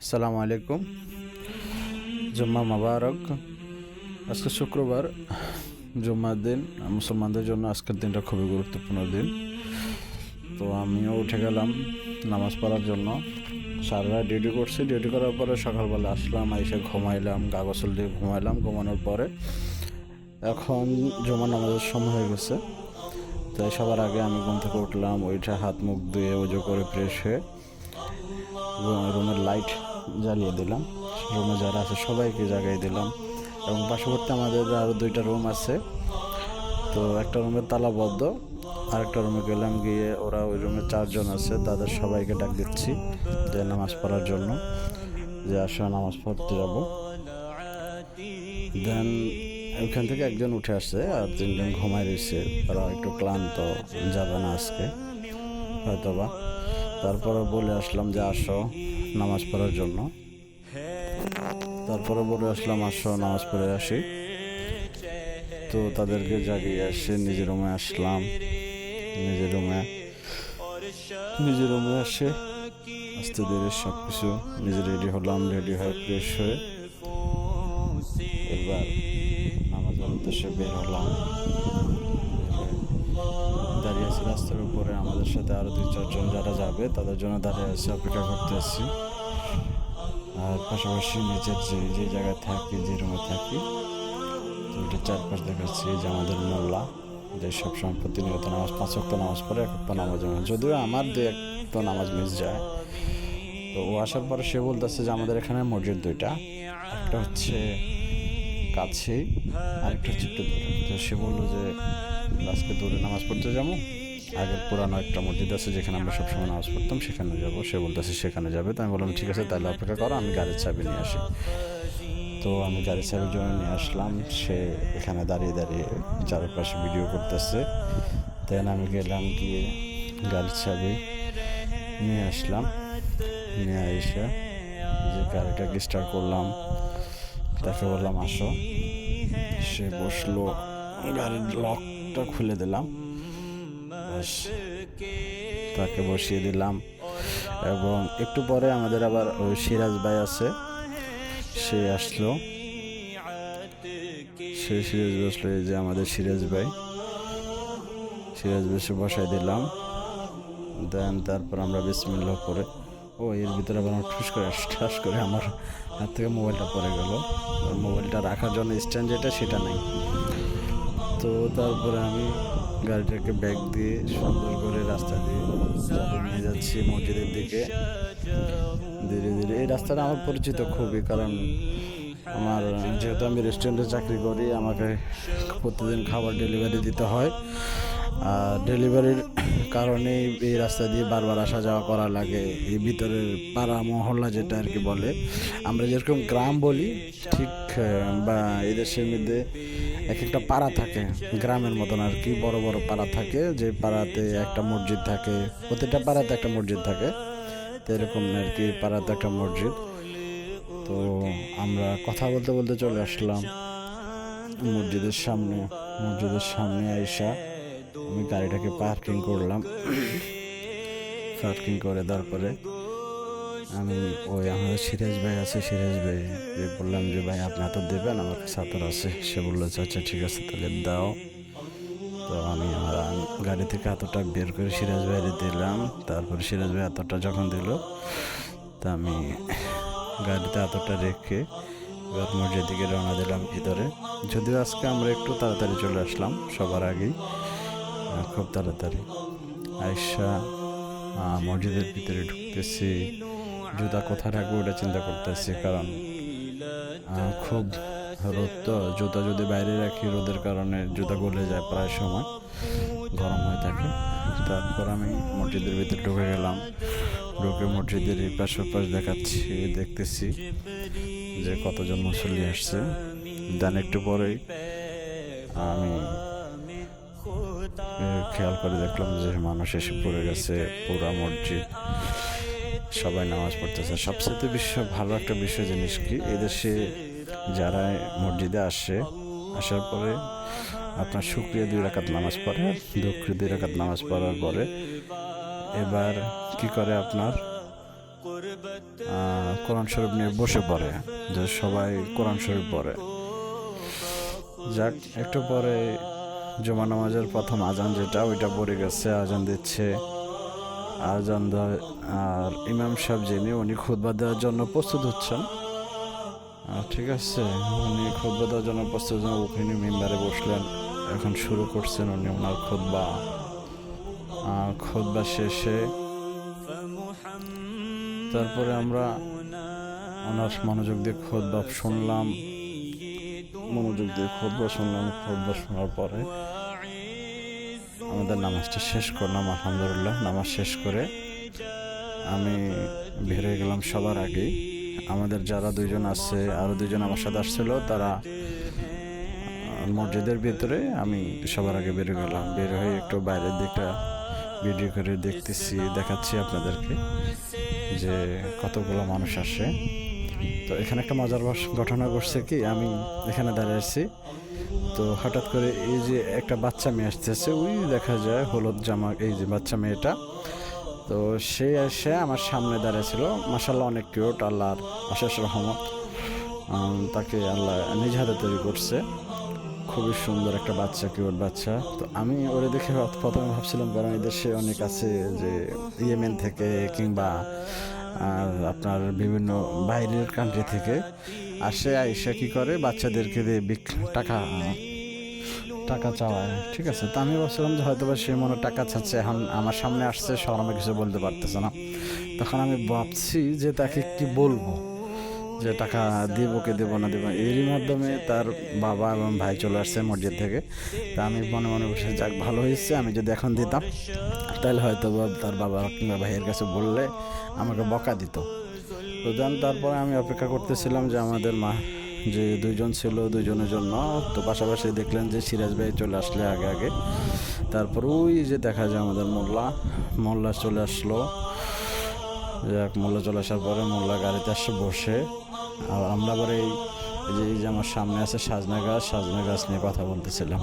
আসসালামু আলাইকুম। জুম্মা মোবারক। আজকে শুক্রবার, জুম্মার দিন। মুসলমানদের জন্য আজকের দিনটা খুবই গুরুত্বপূর্ণ দিন। তো আমিও উঠে গেলাম নামাজ পড়ার জন্য। সারা রাত ডিউটি করছি। ডিউটি করার পরে সকালবেলা আসলাম, এসে ঘুমাইলাম, গা গোসল দিয়ে ঘুমাইলাম। ঘুমানোর পরে এখন জুম্মার নামাজের সময় হয়ে গেছে। তাই সবার আগে আমি ঘুম থেকে উঠলাম, ওইটা হাত মুখ ধুয়ে উজু করে ফ্রেশ হয়ে রুমের লাইট জ্বালিয়ে দিলাম। রুমে যারা আছে সবাইকে জাগাই দিলাম। এবং পার্শ্ববর্তী আমাদের আরও 2টা রুম আছে। তো একটা রুমের তালা বদ্ধ, আরেকটা রুমে গেলাম, গিয়ে ওরা ওই রুমে 4 জন আছে, তাদের সবাইকে ডাক দিচ্ছি যে নামাজ পড়ার জন্য, যে আসলে নামাজ পড়তে যাব। দেন ওইখান থেকে একজন উঠে আসছে, আর 3 জন ঘুমায় রয়েছে। তারা একটু ক্লান্ত, যাবে না আজকে হয়তোবা। তারপরে বলে আসলাম যে আসো নামাজ পড়ার জন্য। তারপরে বলে আসলাম আসো নামাজ পড়ে আসি। তো তাদেরকে জাগিয়ে আসে নিজের রুমে আসলাম। নিজের রুমে আসে আস্তে ধীরে সব কিছু নিজে রেডি হলাম। রেডি হয়ে ফ্রেশ হয়ে এবার নামাজের উদ্দেশ্যে বের হলাম। দাঁড়িয়ে আছি রাস্তার উপরে। আমাদের সাথে আরও 2-4 জন যারা যাবে তাদের জন্য দাঁড়িয়ে আছি, অপেক্ষা করতে আসছি। আর পাশাপাশি নিচের যে জায়গায় থাকি, যে রুমে থাকি, তো ওইটা চারপাশ দেখাচ্ছি যে আমাদের মোল্লা, যে সবসময় প্রতিনিয়ত নামাজ 5 ওয়াক্ত নামাজ পড়ে, 1 ওয়াক্ত নামাজ হয়। যদিও আমার 2-1 তো নামাজ মিস যায়। তো ও আসার পরে সে বলতেছে যে আমাদের এখানে মসজিদ 2টা, একটা হচ্ছে কাছে, আরেকটা হচ্ছে একটু দূরে। তো সে বললো যে আজকে দূরে নামাজ পড়তে যাবো, আগের পুরানো একটা মসজিদ আছে যেখানে আমরা সবসময় নামাজ পড়তাম, সেখানে যাবো। সে বলতেছে সেখানে যাবে। তো আমি বললাম ঠিক আছে, তাহলে অপেক্ষা করো, আমি গাড়ির চাবি নিয়ে আসি। তো আমি গাড়ির চাবির জন্য নিয়ে আসলাম। সে এখানে দাঁড়িয়ে দাঁড়িয়ে চারপাশে ভিডিও করতেছে। দেন আমি গেলাম, গিয়ে গাড়ির চাবি নিয়ে আসলাম। নিয়ে এসে যে গাড়িটাকে স্টার্ট করলাম, তাকে বললাম আসো। সে বসলো, গাড়ির লকটা খুলে দিলাম, তাকে বসিয়ে দিলাম। এবং একটু পরে আমাদের আবার ওই সিরাজ ভাই আছে, সে আসলো। সিরাজ বসলো, এই যে আমাদের সিরাজ ভাই বসে বসাই দিলাম। দেন তারপর আমরা বিসমিল্লাহ করে, এর ভিতরে আবার আমার ঠাস করে আমার হাত থেকে মোবাইলটা পড়ে গেল। মোবাইলটা রাখার জন্য স্ট্যান্ড যেটা, সেটা নেই। তো তারপরে আমি গাড়িটাকে ব্যাগ দিয়ে সুন্দর করে রাস্তা দিয়ে নিয়ে যাচ্ছি মসজিদের দিকে ধীরে ধীরে। এই রাস্তাটা আমার পরিচিত খুবই, কারণ আমার যেহেতু আমি রেস্টুরেন্টে চাকরি করি, আমাকে প্রতিদিন খাবার ডেলিভারি দিতে হয়। আর ডেলিভারির কারণে এই রাস্তা দিয়ে বারবার আসা যাওয়া করা লাগে। এই ভিতরের পাড়া মহল্লা যেটা আর কি বলে, আমরা যেরকম গ্রাম বলি ঠিক, বা এই দেশের মধ্যে এক একটা পাড়া থাকে গ্রামের মতন আর কি, বড় বড় পাড়া থাকে, যে পাড়াতে একটা মসজিদ থাকে, প্রতিটা পাড়াতে একটা মসজিদ থাকে। তো এরকম আর কি, পাড়াতে একটা মসজিদ। তো আমরা কথা বলতে বলতে চলে আসলাম মসজিদের সামনে আইসা আমি গাড়িটাকে পার্কিং করলাম। পার্কিং করে তারপরে আমি আমাদের সিরাজ ভাই আছে, সিরাজ ভাই বললাম যে ভাই আপনি হাতর দেবেন, আমার কাছে হাতর আছে। সে বললো আচ্ছা ঠিক আছে তাহলে দাও। তো আমি আমার গাড়ি থেকে হাতরটা বের করে সিরাজ ভাইরে দিলাম। তারপরে সিরাজ ভাই হাতরটা যখন দিল, তা আমি গাড়িতে হাতরটা রেখে এবার মসজিদের দিকে রওনা দিলাম ভিতরে। যদিও আজকে আমরা একটু তাড়াতাড়ি চলে আসলাম, সবার আগেই, খুব তাড়াতাড়ি আয়সা মসজিদের ভিতরে ঢুকতেছি। জুতা কোথায় রাখবো ওটা চিন্তা করতেছি, কারণ খুব রোদ, তো জুতা যদি বাইরে রাখি রোদের কারণে জুতা গলে যায়, প্রায় সময় গরম হয়ে থাকে। তারপর আমি মসজিদের ভিতরে ঢুকে গেলাম। ঢুকে মসজিদের এই পাশ ওপাশ দেখতেছি যে কতজন মুসল্লি আসছে। দেন একটু পরেই আমি খেয়াল করে দেখলাম যে মানুষ এসে পড়ে গেছে, পুরা মসজিদ সবাই নামাজ পড়তেছে। সবচেয়ে ভালো একটা বিষয় জিনিস কি, এদেশে যারা মসজিদে আসার পরে আপনার শুকরিয়া 2 রাকাত নামাজ পড়ে, দুঃখে 2 রাকাত নামাজ পড়ার পরে এবার কি করে, আপনার কোরআন শরীফ নিয়ে বসে পড়ে, যে সবাই কোরআন শরীফ পড়ে। যাক, একটু পরে জুমা নামাজের প্রথম আজান যেটা, ওইটা পড়ে গেছে, আজান দিচ্ছে। আজান দেয়, আর ইমাম সাহেব যিনি, উনি খুতবা দেওয়ার জন্য প্রস্তুত হচ্ছেন। ঠিক আছে, উনি খুতবা দেওয়ার জন্য প্রস্তুত হচ্ছেন, ওখানে মেম্বারে বসলেন, এখন শুরু করছেন উনি ওনার খুতবা। খুতবা শেষে তারপরে আমরা ওনার মনোযোগ দিয়ে খুতবা শুনলাম। খুতবা শোনার পরে আমাদের নামাজটা শেষ করলাম। আলহামদুলিল্লাহ, নামাজ শেষ করে আমি বের হয়ে গেলাম সবার আগেই। আমাদের যারা দুইজন আছে, আরও দুইজন আমার সাথে আসছিল, তারা মসজিদের ভিতরে, আমি সবার আগে বের গেলাম। বের হয়ে একটু বাইরের দিকটা ভিডিও করে দেখাচ্ছি আপনাদেরকে যে কতগুলো মানুষ আসে। তো এখানে একটা মজার ঘটনা ঘটছে কি, আমি এখানে দাঁড়িয়ে আছি, তো হঠাৎ করে এই যে একটা বাচ্চা মেয়ে আসতেছে, ওই দেখা যায় হলুদ জামা, এই যে বাচ্চা মেয়েটা, তো সে এসে আমার সামনে দাঁড়িয়েছিল। মাশাআল্লাহ, অনেক কিউট, আল্লাহর অশেষ রহমত, তাকে আল্লাহ নিজ হাতে তৈরি করছে। খুবই সুন্দর একটা বাচ্চা, কিউট বাচ্চা। তো আমি ওরে দেখে প্রথমে ভাবছিলাম, কারণ এই দেশে অনেক আছে যে ইয়েমেন থেকে কিংবা আপনার বিভিন্ন বাইরের কান্ট্রি থেকে আসে, আইসা কি করে, বাচ্চাদেরকে দিয়ে টাকা চাওয়ায়। ঠিক আছে, তো আমি ভাবছিলাম যে হয়তো বা সে মনে টাকা চাচ্ছে, এখন আমার সামনে আসছে, শরমে কিছু বলতে পারতেছে না। তখন আমি ভাবছি যে তাকে কি বলবো, যে টাকা দিব কি দেবো না দেবো। এরই মাধ্যমে তার বাবা এবং ভাই চলে আসছে মসজিদ থেকে। তা আমি মনে মনে বসে, যাক ভালো হয়েছে, আমি যদি এখন দিতাম তাহলে হয়তো তার বাবা কিংবা ভাইয়ের কাছে বললে আমাকে বকা দিত। তো তারপরে আমি অপেক্ষা করতেছিলাম যে আমাদের যে দুইজন ছিল, দুইজনের জন্য। তো পাশাপাশি দেখলেন যে সিরাজ ভাই চলে আসলে আগে। তারপর ওই যে দেখা যায় আমাদের মোল্লা চলে আসলো। মোল্লা চলে আসার পরে মোল্লা গাড়িতে আসে বসে, আর আমরা আবার এই যে আমার সামনে আছে সাজনা গাছ নিয়ে কথা বলতেছিলাম।